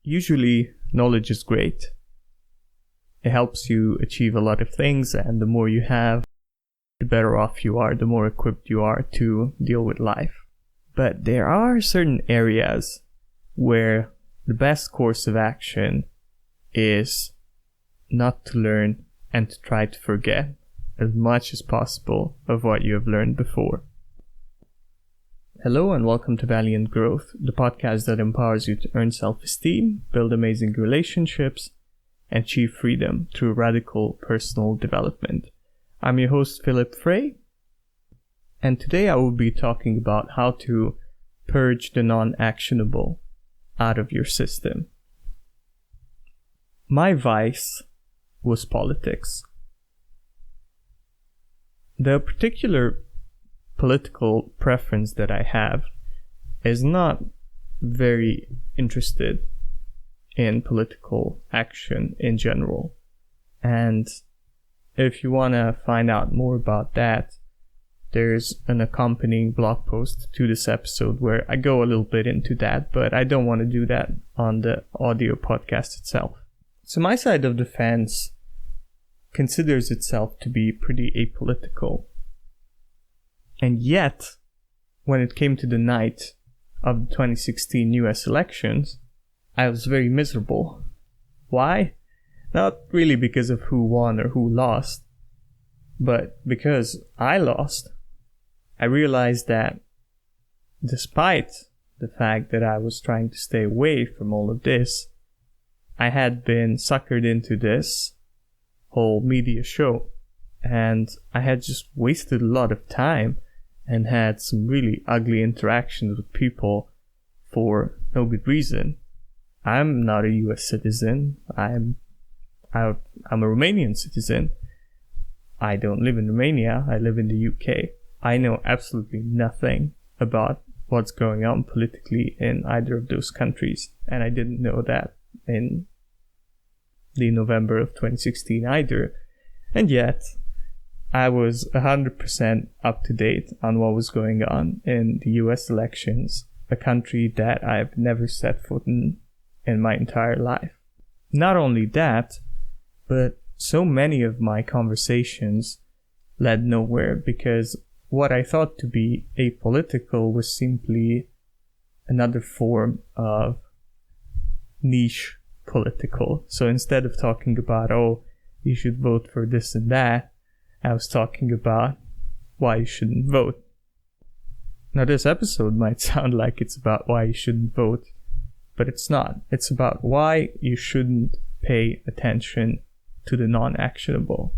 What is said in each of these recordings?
Usually, knowledge is great. It helps you achieve a lot of things, and the more you have, the better off you are, the more equipped you are to deal with life. But there are certain areas where the best course of action is not to learn and to try to forget as much as possible of what you have learned before. Hello and welcome to Valiant Growth, the podcast that empowers you to earn self-esteem, build amazing relationships, and achieve freedom through radical personal development. I'm your host, Philip Frey, and today I will be talking about how to purge the non-actionable out of your system. My vice was politics. The particular political preference that I have is not very interested in political action in general. And if you want to find out more about that, there's an accompanying blog post to this episode where I go a little bit into that, but I don't want to do that on the audio podcast itself. So my side of the fence considers itself to be pretty apolitical. And yet, when it came to the night of the 2016 US elections, I was very miserable. Why? Not really because of who won or who lost, but because I lost. I realized that despite the fact that I was trying to stay away from all of this, I had been suckered into this whole media show, and I had just wasted a lot of time and had some really ugly interactions with people for no good reason. I'm not a US citizen. I'm a Romanian citizen. I don't live in Romania. I live in the UK. I know absolutely nothing about what's going on politically in either of those countries, and I didn't know that in the November of 2016 either. And yet, I was 100% up to date on what was going on in the US elections, a country that I've never set foot in my entire life. Not only that, but so many of my conversations led nowhere because what I thought to be apolitical was simply another form of niche political. So instead of talking about, oh, you should vote for this and that, I was talking about why you shouldn't vote. Now this episode might sound like it's about why you shouldn't vote, but it's not. It's about why you shouldn't pay attention to the non-actionable.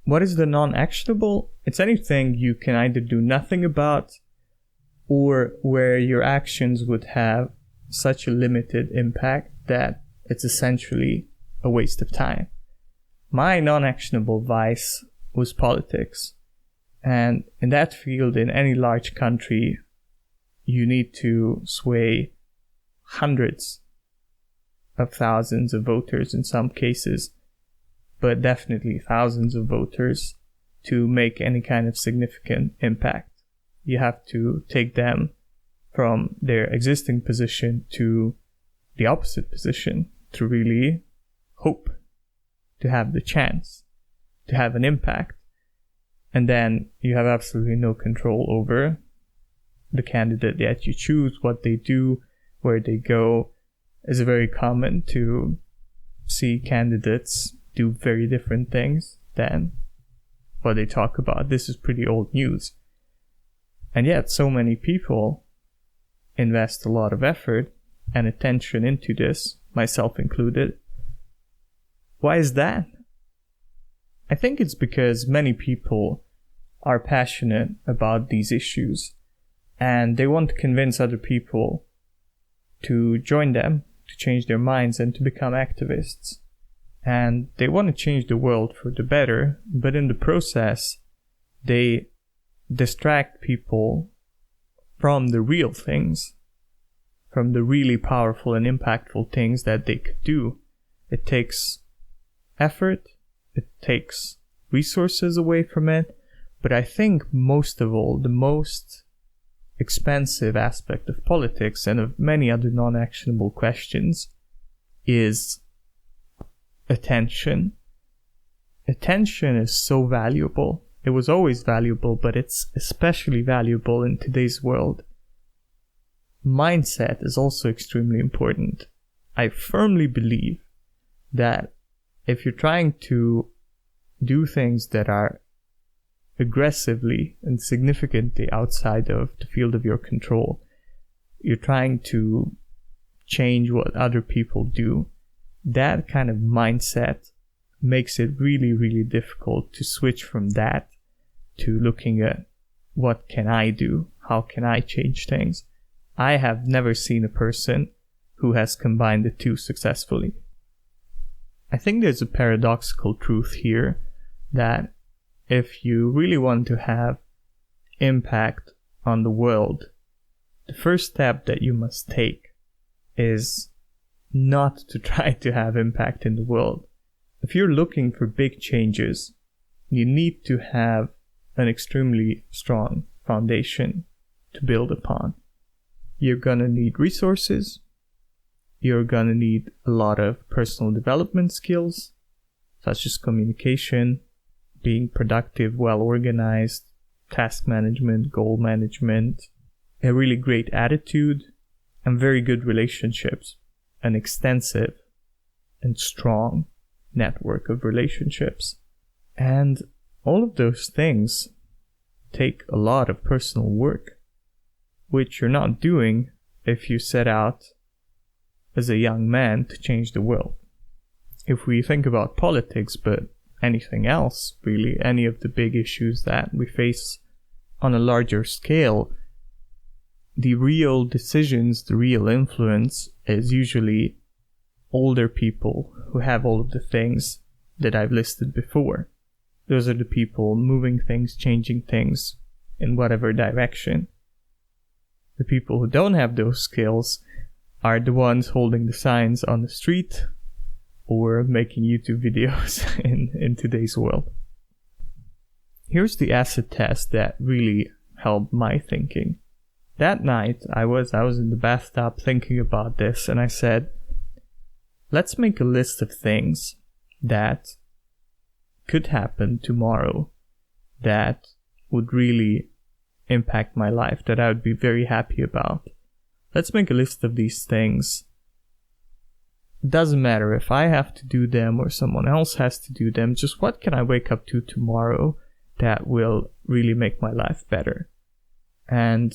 What is the non-actionable? It's anything you can either do nothing about or where your actions would have such a limited impact that it's essentially a waste of time. My non-actionable vice was politics. And in that field, in any large country, you need to sway hundreds of thousands of voters in some cases, but definitely thousands of voters to make any kind of significant impact. You have to take them from their existing position to the opposite position to really hope to have the chance to have an impact. And then you have absolutely no control over the candidate that you choose, what they do, where they go. It's very common to see candidates do very different things than what they talk about. This is pretty old news. And yet so many people invest a lot of effort and attention into this, myself included. Why is that? I think it's because many people are passionate about these issues and they want to convince other people to join them, to change their minds and to become activists. And they want to change the world for the better, but in the process, they distract people from the real things, from the really powerful and impactful things that they could do. It takes effort, it takes resources away from it, but I think most of all, the most expensive aspect of politics and of many other non-actionable questions is attention. Attention is so valuable. It was always valuable, but it's especially valuable in today's world. Mindset is also extremely important. I firmly believe that if you're trying to do things that are aggressively and significantly outside of the field of your control, you're trying to change what other people do, that kind of mindset makes it really, really difficult to switch from that to looking at what can I do? How can I change things? I have never seen a person who has combined the two successfully. I think there's a paradoxical truth here that if you really want to have impact on the world, the first step that you must take is not to try to have impact in the world. If you're looking for big changes, you need to have an extremely strong foundation to build upon. You're gonna need resources. You're gonna need a lot of personal development skills, such as communication, being productive, well organized, task management, goal management, a really great attitude, and very good relationships, an extensive and strong network of relationships. And all of those things take a lot of personal work, which you're not doing if you set out as a young man to change the world. If we think about politics, but anything else, really, any of the big issues that we face on a larger scale, the real decisions, the real influence is usually older people who have all of the things that I've listed before. Those are the people moving things, changing things in whatever direction. The people who don't have those skills are the ones holding the signs on the street or making YouTube videos in today's world. Here's the acid test that really helped my thinking. That night, I was in the bathtub thinking about this, and I said, let's make a list of things that could happen tomorrow that would really impact my life, that I would be very happy about. Let's make a list of these things. It doesn't matter if I have to do them or someone else has to do them, just what can I wake up to tomorrow that will really make my life better? And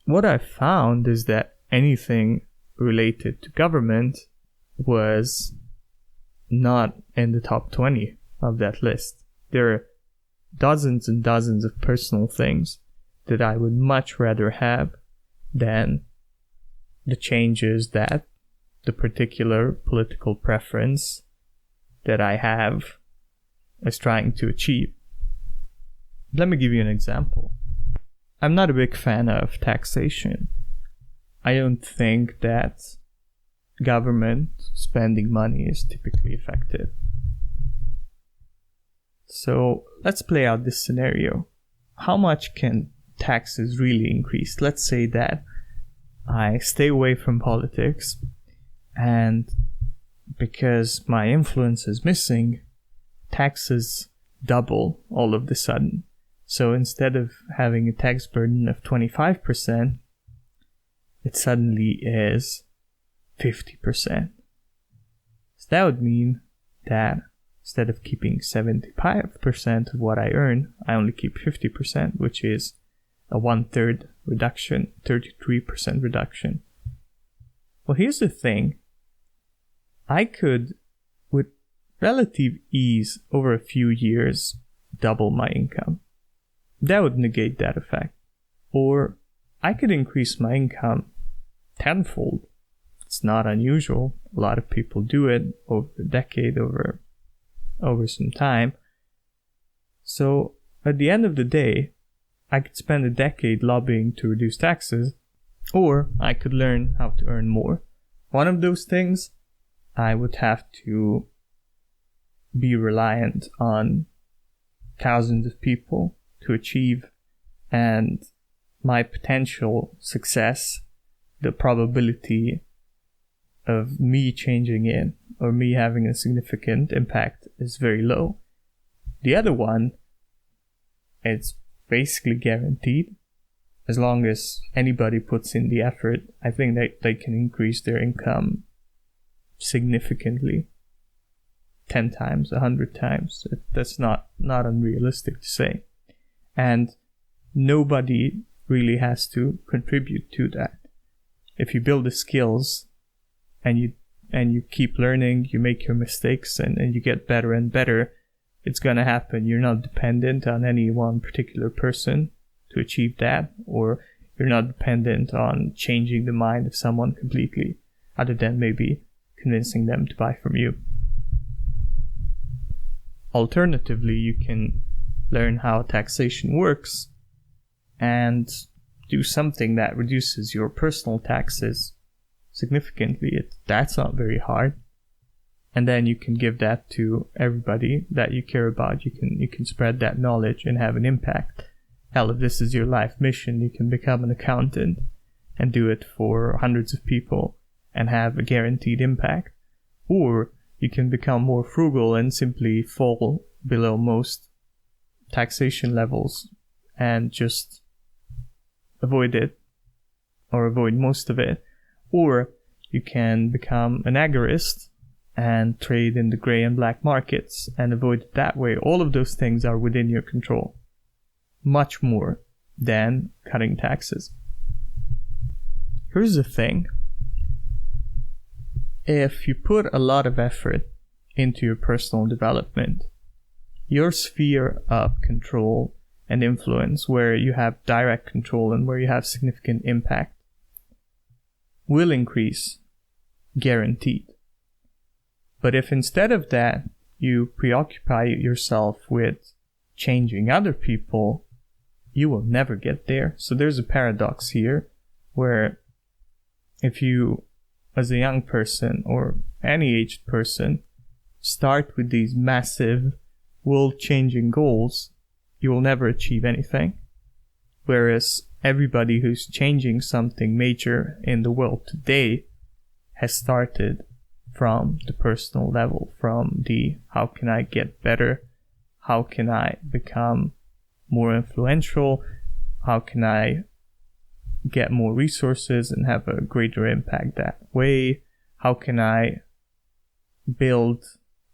what I found is that anything related to government was not in the top 20 of that list. There are dozens and dozens of personal things that I would much rather have than the changes that the particular political preference that I have is trying to achieve. Let me give you an example. I'm not a big fan of taxation. I don't think that government spending money is typically effective. So let's play out this scenario. How much can taxes really increase? Let's say that I stay away from politics, and because my influence is missing, taxes double all of a sudden. So instead of having a tax burden of 25%, it suddenly is 50%. So that would mean that instead of keeping 75% of what I earn, I only keep 50%, which is a 1/3 reduction, 33% reduction. Well, here's the thing. I could, with relative ease, over a few years, double my income. That would negate that effect. Or I could increase my income tenfold. It's not unusual. A lot of people do it over a decade, over some time. So at the end of the day, I could spend a decade lobbying to reduce taxes, or I could learn how to earn more. One of those things, I would have to be reliant on thousands of people to achieve, and my potential success, the probability of me changing it or me having a significant impact is very low. The other one, it's basically guaranteed. As long as anybody puts in the effort, I think that they can increase their income significantly. 10 times, 100 times. That's not unrealistic to say. And nobody really has to contribute to that. If you build the skills and you keep learning, you make your mistakes and you get better and better, it's gonna happen. You're not dependent on any one particular person to achieve that, or you're not dependent on changing the mind of someone completely, other than maybe convincing them to buy from you. Alternatively, you can learn how taxation works and do something that reduces your personal taxes significantly. That's not very hard. And then you can give that to everybody that you care about. You can spread that knowledge and have an impact. Hell, if this is your life mission, you can become an accountant and do it for hundreds of people and have a guaranteed impact. Or you can become more frugal and simply fall below most taxation levels and just avoid it, or avoid most of it. Or you can become an agorist and trade in the gray and black markets and avoid it that way. All of those things are within your control, much more than cutting taxes. Here's the thing. If you put a lot of effort into your personal development, your sphere of control and influence, where you have direct control and where you have significant impact, will increase, guaranteed. But if instead of that you preoccupy yourself with changing other people, you will never get there. So there's a paradox here, where if you, as a young person or any aged person, start with these massive world-changing goals, you will never achieve anything. Whereas everybody who's changing something major in the world today has started from the personal level, from the how can I get better, how can I become more influential, how can I get more resources and have a greater impact that way, how can I build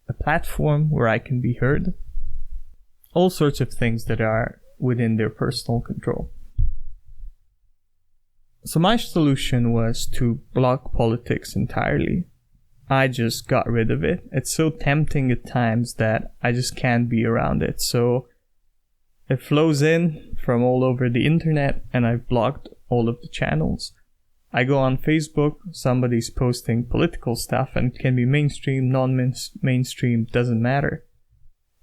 a platform where I can be heard. All sorts of things that are within their personal control. So my solution was to block politics entirely. I just got rid of it. It's so tempting at times that I just can't be around it. So it flows in from all over the internet, and I've blocked all of the channels. I go on Facebook, somebody's posting political stuff, and it can be mainstream, non-mainstream, doesn't matter.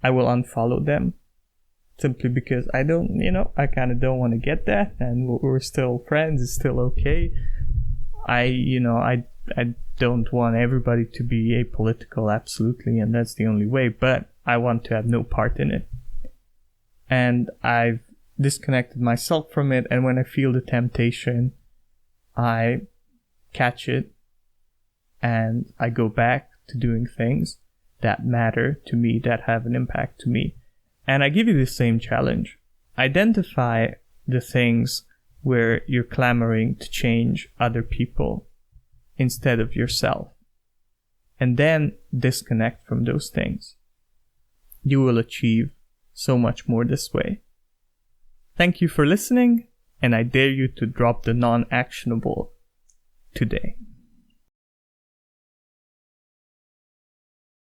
I will unfollow them. Simply because I I kind of don't want to get that, and we're still friends, it's still okay. I don't want everybody to be apolitical, absolutely, and that's the only way, but I want to have no part in it. And I've disconnected myself from it, and when I feel the temptation, I catch it, and I go back to doing things that matter to me, that have an impact to me. And I give you the same challenge. Identify the things where you're clamoring to change other people instead of yourself. And then disconnect from those things. You will achieve so much more this way. Thank you for listening, and I dare you to drop the non-actionable today.